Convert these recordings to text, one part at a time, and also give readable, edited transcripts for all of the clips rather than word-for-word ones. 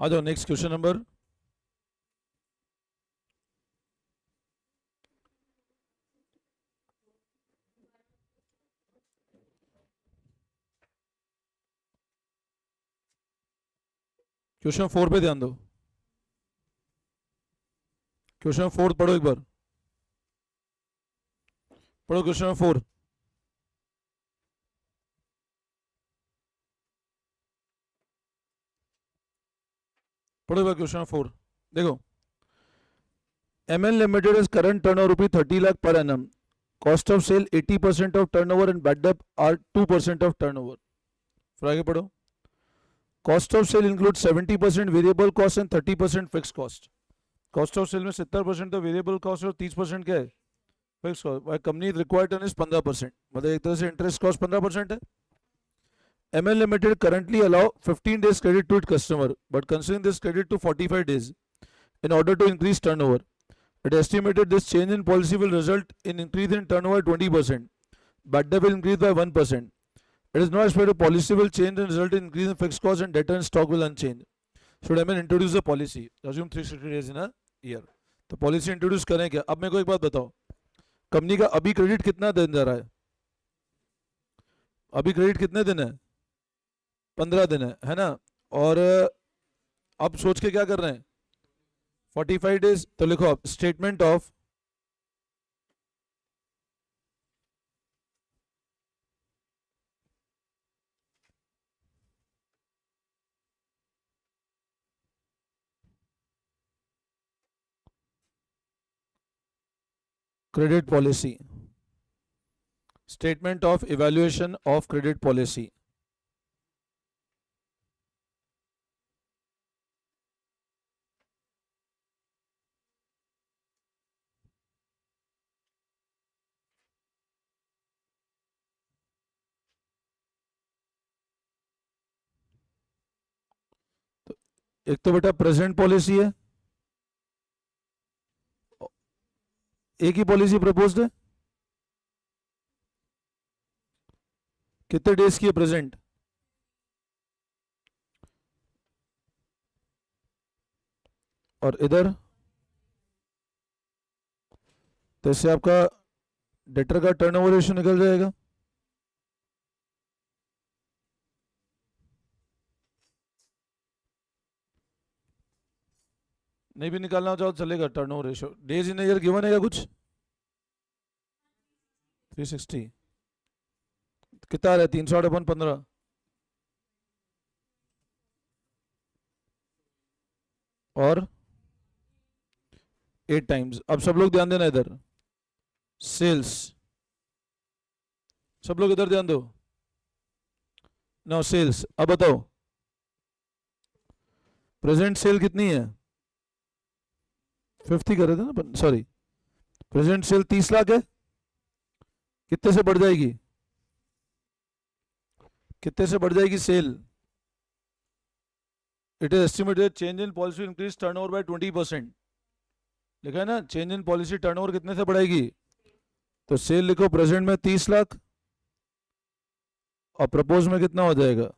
आ जाओ next question number. Question 4 पे ध्यान दो। क्वेश्चन 4 पढ़ो एक बार, पढ़ो क्वेश्चन 4। पढ़ो एक बार क्वेश्चन 4। देखो, MN Limited is current turnover rupee 30 lakh per annum. Cost of sale 80% of turnover and bad debt are 2% of turnover. फिर आगे पढ़ो। Cost of sale includes 70% variable cost and 30% fixed cost. Cost of sale में 70% तो variable cost और 30% क्या है? Fixed cost. Why company required turn is 15%. मतलब एक तरह से interest cost 15% है। MN Limited currently allow 15 days credit to its customer, but considering this credit to 45 days in order to increase turnover. It estimated this change in policy will result in increase in turnover 20%. Bad debt will increase by 1%. It is not expected policy will change and result in increase in fixed cost and debtor and stock will unchanged. Should I mean introduce the policy? Assume 360 days in a year. तो policy introduce करें क्या? अब मेरे को एक बात बताओ, company का अभी क्रेडिट कितना दिन जा रहा है? अभी क्रेडिट कितने दिन है? 15 दिन है ना? और अब सोच के क्या कर रहे हैं? 45 डेज। तो लिखो आप statement of credit policy, statement of evaluation of credit policy. तो एक तो बेटा प्रेजेंट पॉलिसी है, एक ही पॉलिसी प्रपोज्ड है। कितने डेज की है प्रेजेंट? और इधर तो इससे आपका डेटर का टर्नओवर रेशियो निकल जाएगा। नहीं भी निकालना चाहो चलेगा। Turnover ratio days in year given है या कुछ? 360 कितना आ रहा है? 360 अपन 15 और 8 टाइम्स। अब सब लोग ध्यान देना इधर, सेल्स, सब लोग इधर ध्यान दो। No sales. अब बताओ प्रेजेंट सेल कितनी है? 50 कर रहे थे ना, सॉरी, प्रेजेंट सेल 30 लाख है। कितने से बढ़ जाएगी? कितने से बढ़ जाएगी sale? It is estimated change in policy increase turnover by 20%। लिखा है ना, चेंज इन पॉलिसी टर्नओवर कितने से बढ़ाएगी? तो सेल लिखो प्रेजेंट में 30 लाख और प्रपोज में कितना हो जाएगा?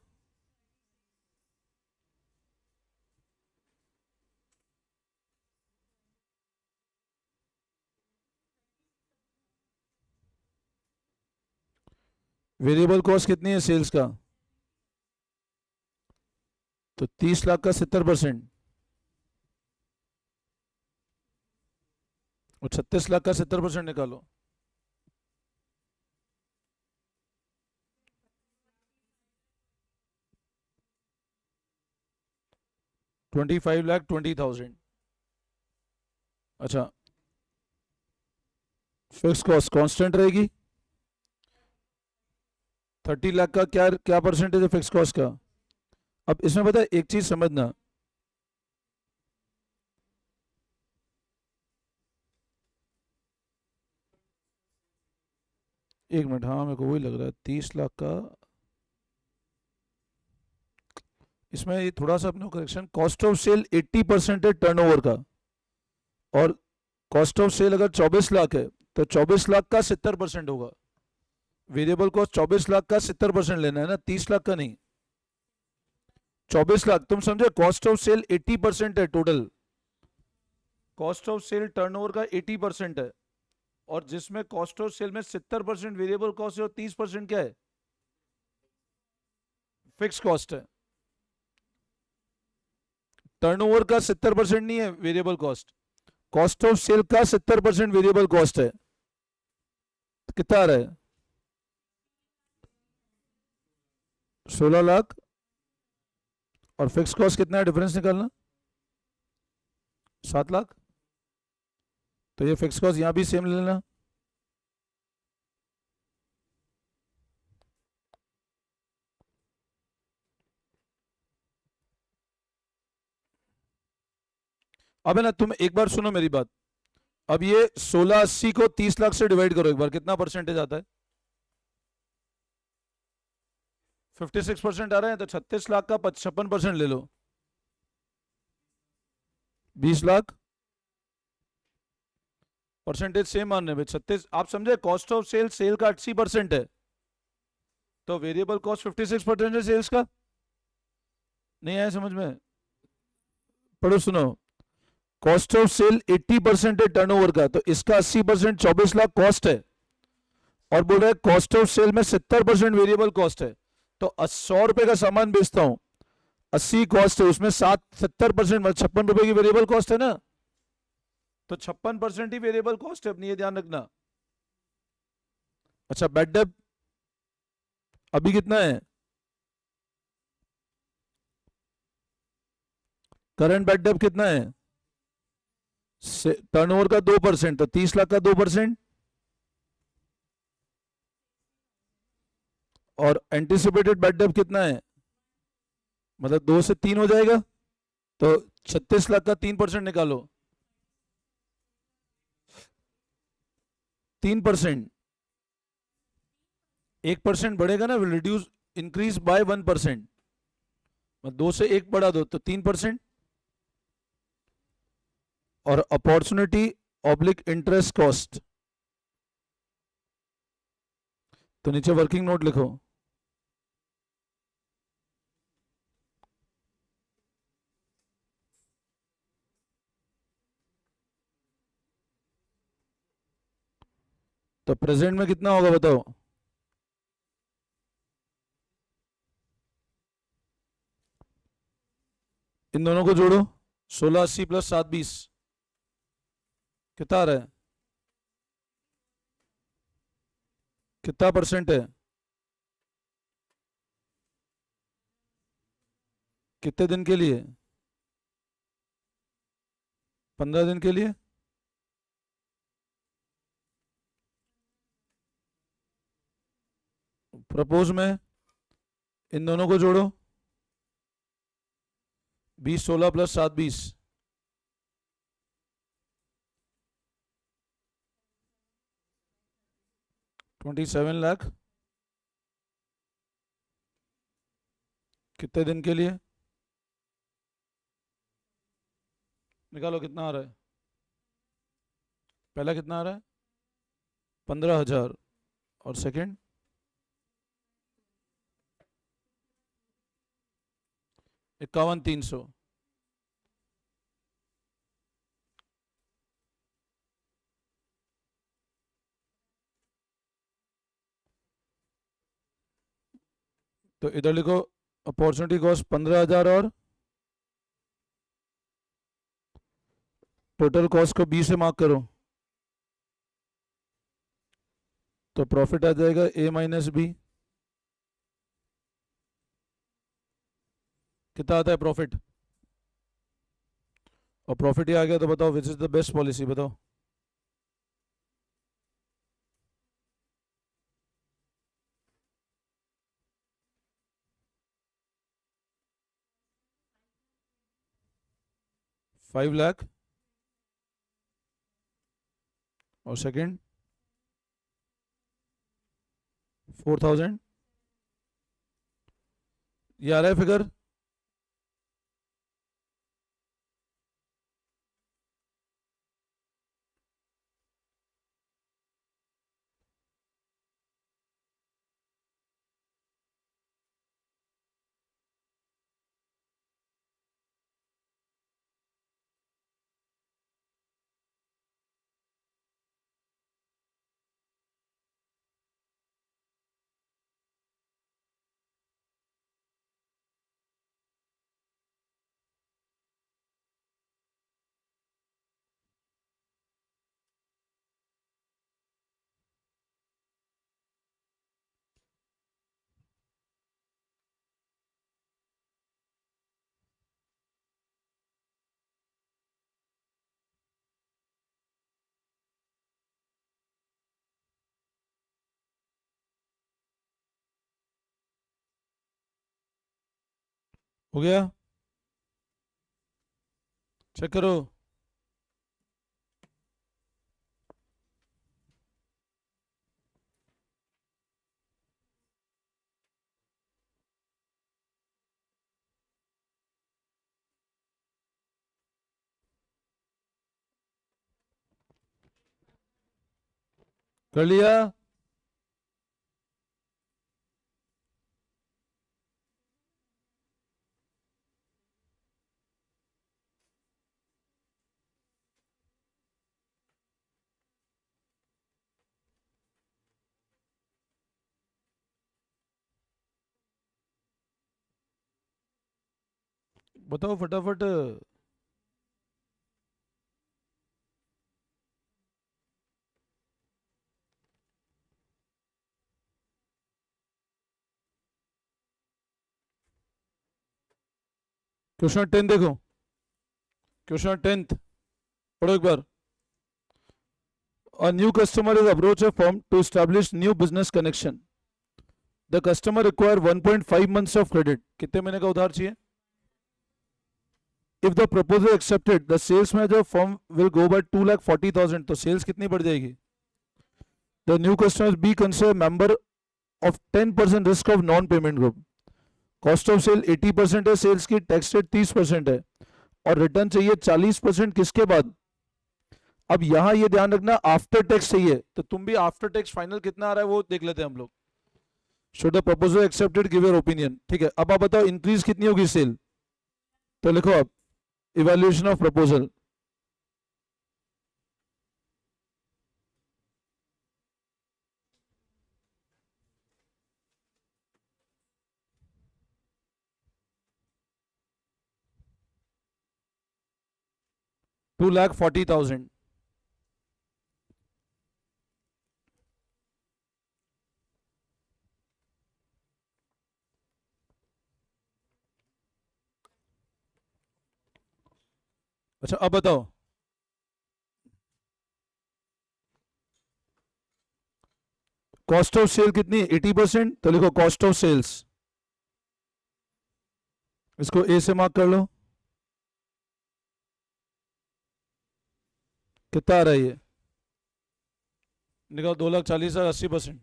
वेरिएबल कॉस्ट कितनी है सेल्स का? तो 30 लाख का 70% और 36 लाख का 70% निकालो। $25,20,000। अच्छा, फिक्स कॉस्ट कांस्टेंट रहेगी। 30 लाख का क्या क्या परसेंटेज है फिक्स कॉस्ट का? अब इसमें पता है एक चीज समझना, एक मिनट, हाँ मेरे को वही लग रहा है 30 लाख का। इसमें ये थोड़ा सा अपने करेक्शन, कॉस्ट ऑफ सेल 80% है टर्नओवर का, और कॉस्ट ऑफ सेल अगर 24 लाख है तो 24 लाख का 70% होगा। वेरिएबल कॉस्ट 24 लाख का 70% लेना है ना, 30 लाख का नहीं। 24 लाख, तुम समझे कॉस्ट ऑफ सेल 80% है total, cost of sale turnover का 80% है, और जिसमें कॉस्ट ऑफ सेल में 70% वेरिएबल कॉस्ट है और 30% क्या है, फिक्स कॉस्ट है। टर्नओवर का 70% नहीं है variable cost, cost of sale का 70% वेरिएबल कॉस्ट है। कितना आ रहा है, 16 लाख, और फिक्स कॉस्ट कितना है, डिफरेंस निकालना, 7 लाख। तो ये फिक्स कॉस्ट यहां भी सेम ले लेना। अब है ना, तुम एक बार सुनो मेरी बात, अब ये 1680 को 30 लाख से डिवाइड करो एक बार, कितना परसेंटेज आता है, 56% आ रहे हैं, तो 36 लाख का 56% ले लो, 20 लाख, परसेंटेज सेम मानने में 36, आप समझे कॉस्ट ऑफ सेल, सेल का 80% है, तो वेरिएबल कॉस्ट 56% है सेल्स का। नहीं आया समझ में, पढ़ो सुनो, कॉस्ट ऑफ सेल 80% है टर्नओवर का, तो इसका 80% 24 लाख कॉस्ट है, और बोल रहे कॉस्ट ऑफ सेल में 70% वेरिएबल कॉस्ट है, तो 100 रुपए का सामान बेचता हूं, 80 कॉस्ट है, उसमें 70% मतलब 56 रुपए की वेरिएबल कॉस्ट है ना, तो 56% ही वेरिएबल कॉस्ट है अपनी, ये ध्यान रखना। अच्छा बैड डेट अभी कितना है, करंट बैड डेट कितना है, टर्नओवर का 2%, तो 30 लाख का 2%, और एंटिसिपेटेड बैड डेट कितना है, मतलब 2 से 3 हो जाएगा, तो 36 लाख का 3% निकालो, 3%, 1% बढ़ेगा ना, विल रिड्यूस इंक्रीज बाय 1%, 2 से 1 बढ़ा दो तो 3%, और अपॉर्चुनिटी ऑब्लिक इंटरेस्ट कॉस्ट, तो नीचे वर्किंग नोट लिखो, तो प्रेजेंट में कितना होगा बताओ, इन दोनों को जोड़ो, 1680 प्लस 720 कितना आ रहा है, कितना परसेंट है, कितने दिन के लिए, 15 दिन के लिए, प्रपोज में इन दोनों को जोड़ो, 20 16 प्लस 7 20, 27 लाख, कितने दिन के लिए, निकालो कितना आ रहा है, पहला कितना आ रहा है, 15,000, और सेकंड 51,300, तो इधर लिखो अपॉर्चुनिटी कॉस्ट 15,000, और टोटल कॉस्ट को 20 से मार्क करो, तो प्रॉफिट आ जाएगा ए माइनस बी, कितना आता है प्रॉफिट, और प्रॉफिट ये आ गया, तो बताओ which is the best policy, बताओ, फाइव लाख, और सेकंड 4,000, ये आ रहा है फिगर, हो गया, चेक करो। कर लिया? बताओ फटाफट। क्वेश्चन 10 देखो, क्वेश्चन 10th पढ़ो एक बार। A new customer is approached a firm to establish new business connection. The customer require 1.5 months of credit. कितने महीने का उधार चाहिए? If the proposal accepted, the sales manager firm will go by 2,40,000. तो sales कितनी बढ़ जाएगी? The new customers be considered member of 10% risk of non-payment group. Cost of sale 80% है, sales की tax rate 30% है, और रिटर्न चाहिए 40% किसके बाद? अब यहां ये ध्यान रखना आफ्टर टैक्स चाहिए, तो तुम भी आफ्टर टैक्स फाइनल कितना आ रहा है वो देख लेते हैं हम लोग। Should the proposal accepted, give your opinion. ठीक है, अब आप बताओ इंक्रीज कितनी होगी सेल? तो लिखो आप इवैल्यूएशन ऑफ प्रपोजल। $2,40,000। अच्छा अब बताओ, कॉस्ट ऑफ सेल कितनी? 80%। तो लिखो कॉस्ट ऑफ सेल्स, इसको ए से मार्क कर लो। कितना आ रहा है ये? निकाल, 2,40,000 80%,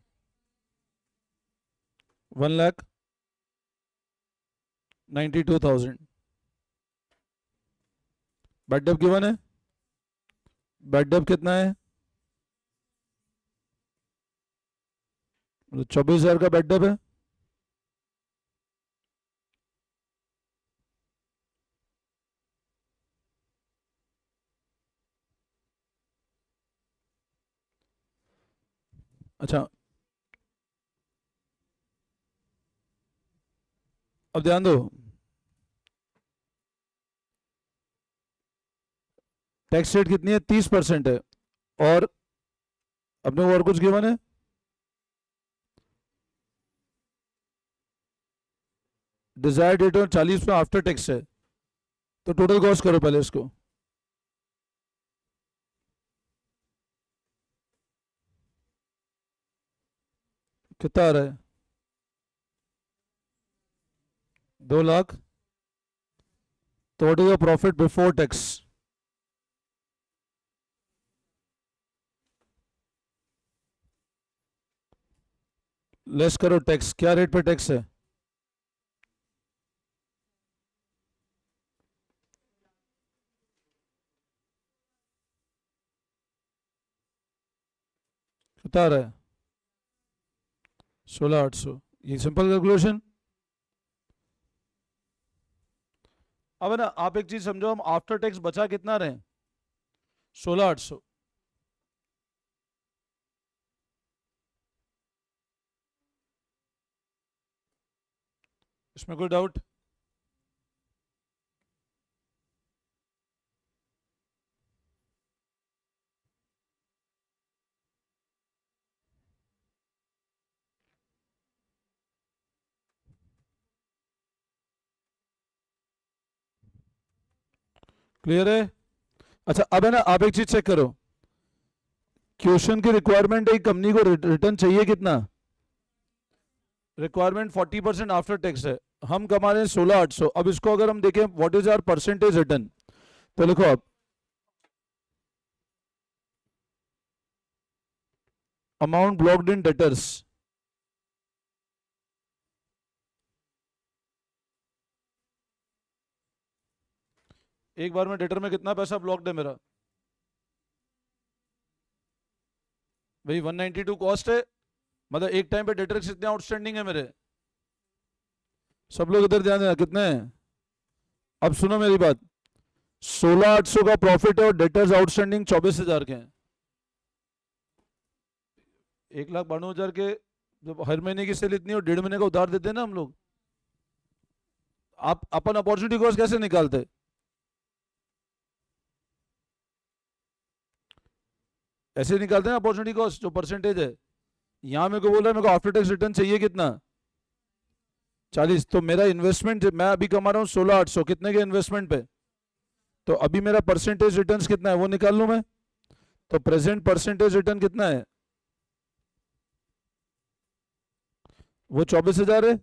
1,92,000। बैड डेप गिवन है, बैड डेप कितना है? 24,000 का बैड डेप है। अच्छा अब ध्यान दो, टैक्स रेट कितनी है? 30% है, और अपने को और कुछ गिवन है? डिजायर डेट और 40 में आफ्टर टैक्स है, तो टोटल कॉस्ट करो पहले इसको। कितना आ रहा है? 2,00,000। तो what is your profit before tax? Less करो टैक्स, क्या रेट पे टैक्स है? कितना आ रहा है? 16,800। ये सिंपल कैलकुलेशन। अब ना आप एक चीज समझो, हम आफ्टर टैक्स बचा कितना रहे? 16,800। इसमें कोई डाउट? क्लियर है? अच्छा अब है ना, आप एक चीज चेक करो, क्वेश्चन की रिक्वायरमेंट है कंपनी को रिटर्न चाहिए कितना? रिक्वायरमेंट 40% आफ्टर टैक्स है, हम कमा रहे हैं 16,800। अब इसको अगर हम देखें what is our percentage return, तो लिखो आप अमाउंट ब्लॉक्ड इन डेटर्स, एक बार में डेटर में कितना पैसा ब्लॉक्ड है मेरा भाई? 192 कॉस्ट है, मतलब एक टाइम पे डेटर कितने आउटस्टैंडिंग है मेरे? सब लोग इधर ध्यान देना, कितने हैं? अब सुनो मेरी बात, 16,800 का प्रॉफिट है और डेटर्स आउटस्टैंडिंग 24,000 के हैं। 1,92,000 के जब हर महीने की सेल इतनी और 1.5 महीने का उधार देते हैं ना हम लोग, आप अपन अपॉर्चुनिटी कॉस्ट कैसे निकालते? ऐसे निकालते हैं अपॉर्चुनिटी कॉस्ट जो परसेंटेज है। यहां मेरे को बोल रहा है मेरे को आफ्टर टैक्स रिटर्न चाहिए कितना? 40। तो मेरा इन्वेस्टमेंट मैं अभी कमा रहा हूँ 16,800, कितने के इन्वेस्टमेंट पे? तो अभी मेरा परसेंटेज रिटर्न कितना है वो निकाल लूं मैं। तो प्रेजेंट परसेंटेज रिटर्न कितना है? वो 24,000 है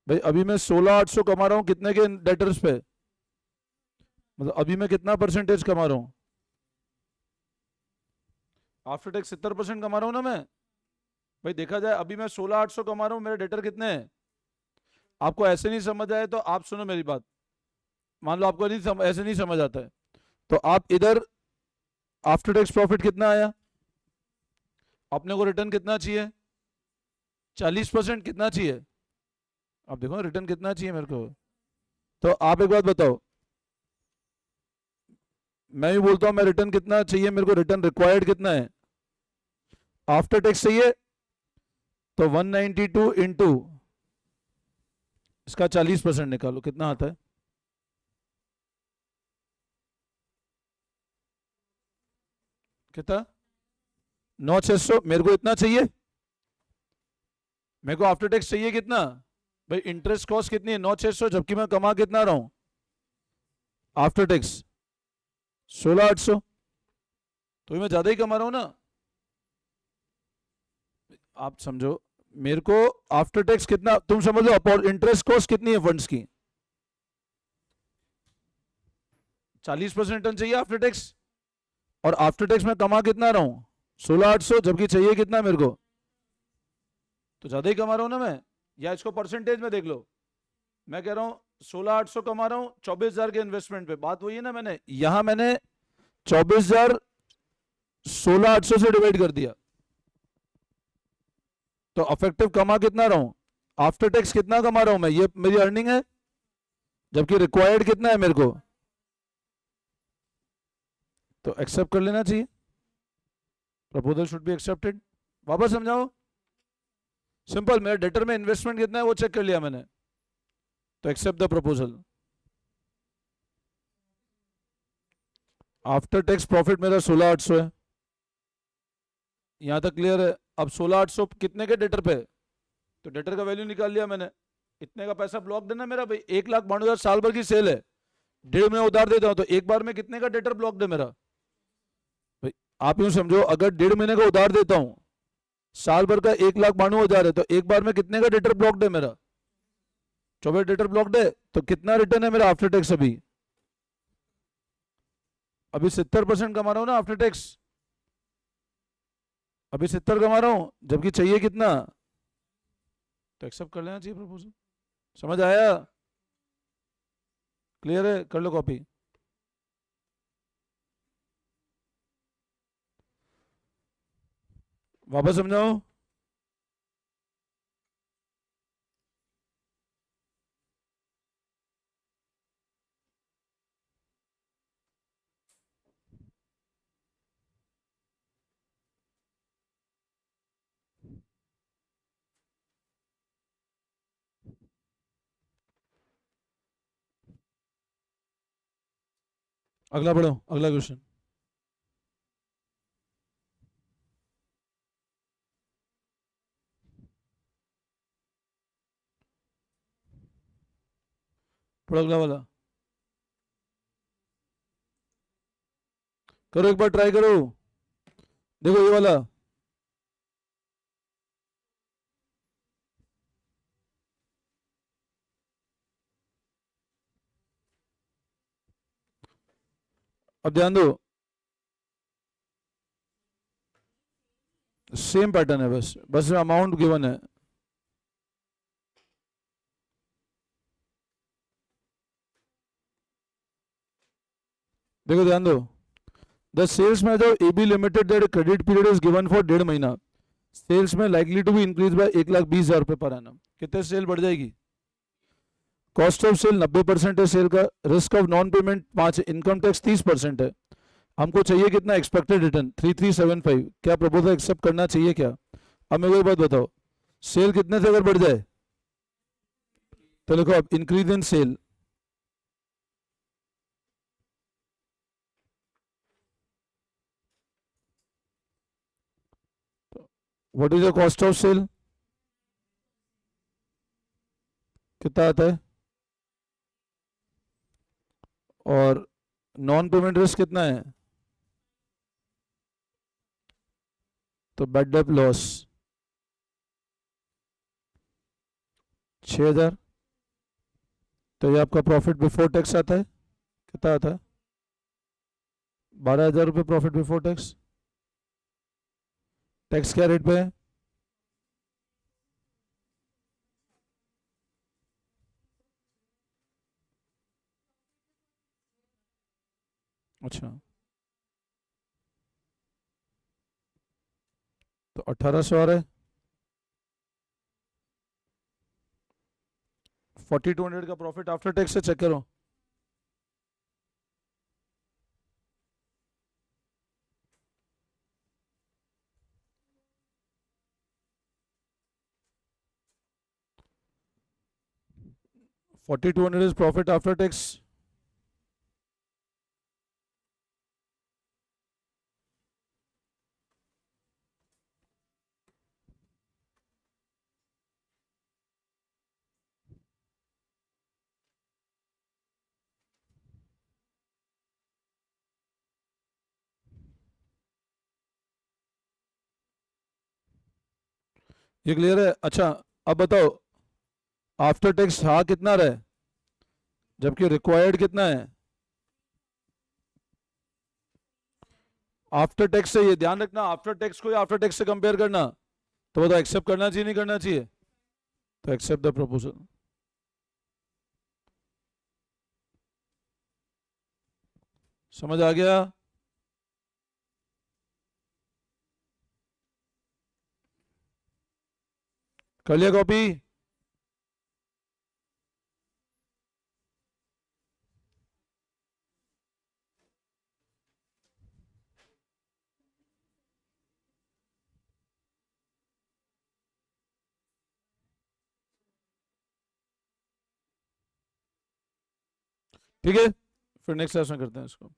भाई। अभी मैं 16,800 कमा रहा हूं कितने के डेटर्स पे? मतलब अभी मैं कितना परसेंटेज कमा रहा हूं? आफ्टर टैक्स 70% कमा रहा हूं ना मैं भाई। देखा जाए अभी मैं 16,800 कमा रहा हूं, मेरे डेटर कितने हैं? आपको ऐसे नहीं समझ आए तो आप सुनो मेरी बात, मान लो आपको नहीं ऐसे नहीं समझ आता है, तो आप इधर आफ्टर टैक्स प्रॉफिट कितना आया, अपने को रिटर्न कितना चाहिए? 40%। कितना चाहिए? आप देखो रिटर्न कितना चाहिए मेरे को। तो आप एक बात बताओ, मैं भी बोलता हूं मैं रिटर्न कितना चाहिए मेरे को, रिटर्न रिक्वायर्ड कितना है आफ्टर टैक्स चाहिए? तो 192 इंटू इसका 40% निकालो, कितना आता है? कितना? 9,600। मेरे को इतना चाहिए, मेरे को आफ्टर टैक्स चाहिए कितना भाई? इंटरेस्ट कॉस्ट कितनी है? 9,600, जबकि मैं कमा कितना रहा हूं आफ्टर टैक्स? 16,800। तो मैं ज्यादा ही कमा रहा हूं ना। आप समझो, मेरे को आफ्टर टैक्स कितना तुम समझ लो, इंटरेस्ट कॉस्ट कितनी है फंड्स की? 40% रिटर्न चाहिए आफ्टर टैक्स, और आफ्टर टैक्स में कमा कितना रहा हूं? 16,800, जबकि चाहिए कितना मेरे को? तो ज्यादा ही कमा रहा हूं ना मैं। या इसको परसेंटेज में देख लो, मैं कह रहा हूं 16,800 कमा रहा हूं 24,000 के इन्वेस्टमेंट पे, बात वही है ना। मैंने 24,000 16,800 से डिवाइड कर दिया, तो अफेक्टिव कमा कितना रहा हूं? आफ्टर टैक्स कितना कमा रहा हूं मैं, ये मेरी अर्निंग है, जबकि रिक्वायर्ड कितना है मेरे को? तो एक्सेप्ट कर लेना चाहिए, प्रपोजल शुड बी एक्सेप्टेड। वापस समझाओ, सिंपल, मेरे डेटर में इन्वेस्टमेंट कितना है वो चेक कर लिया मैंने, तो accept the proposal. After tax profit मेरा 16,800 है, यहां तक क्लियर है? अब 16,800 कितने के डेटर पे? तो डेटर का वैल्यू निकाल लिया मैंने, इतने का पैसा ब्लॉक देना मेरा भाई। 1,92,000 साल भर की सेल है, 1.5 महीने उधार देता हूं, तो एक बार में कितने का डेटर ब्लॉक दे मेरा भाई? आप यूं समझो, अगर 1.5 महीने का उधार देता हूं, साल भर का 1,92,000 है, तो एक बार में कितने का डेटर ब्लॉक दे मेरा? 24 डेटर ब्लॉक दे, तो कितना रिटर्न है मेरा आफ्टर टैक्स? अभी 70% कमा रहा हूं ना आफ्टर टैक्स, अभी 70 कमा रहा हूं, जबकि चाहिए कितना? तो एक्सेप्ट कर लेना चाहिए प्रपोजल। समझ आया? क्लियर है? कर लो कॉपी। वापस समझाओ। अगला पढ़ो, अगला क्वेश्चन। पढ़ो अगला वाला, करो एक बार ट्राई करो, देखो ये वाला। अब ध्यान दो, सेम पैटर्न है, बस बस अमाउंट गिवन है। देखो ध्यान दो, द सेल्स में जो AB limited that credit period is given for 1.5 महीना, सेल्स में likely to be increase by 1,20,000 रुपए पर एनम। कितने सेल बढ़ जाएगी? कॉस्ट ऑफ सेल 90% है सेल का, risk of non payment 5, income tax 30% है। हमको चाहिए कितना? Expected return 3375। क्या प्रपोजल एक्सेप्ट करना चाहिए क्या? अब मेरे को एक बात बताओ, सेल कितने से अगर बढ़ जाए तो देखो अब increase in sale, what is the cost of sale? कितना आता है? और नॉन पेमेंट रिस्क कितना है? तो बैड डेट लॉस 6,000। तो ये आपका प्रॉफिट बिफोर टैक्स आता है, कितना आता है? 12,000 रुपये प्रॉफिट बिफोर टैक्स। टैक्स क्या रेट पे है? अच्छा, तो 1,800 आ रहा है। 4,200 का प्रॉफिट आफ्टर टैक्स से चेक करो। $4,200 is profit after tax। ये क्लियर है? अच्छा, अब बताओ आफ्टर टैक्स हाँ कितना रहे, जबकि रिक्वायर्ड कितना है? आफ्टर टैक्स से, ये ध्यान रखना, आफ्टर टैक्स को आफ्टर टैक्स से कंपेयर करना। तो बताओ एक्सेप्ट करना चाहिए नहीं करना चाहिए? तो एक्सेप्ट द प्रपोजल। समझ आ गया? कर लिया कॉपी? ठीक है, फिर नेक्स्ट क्लास में करते हैं इसको।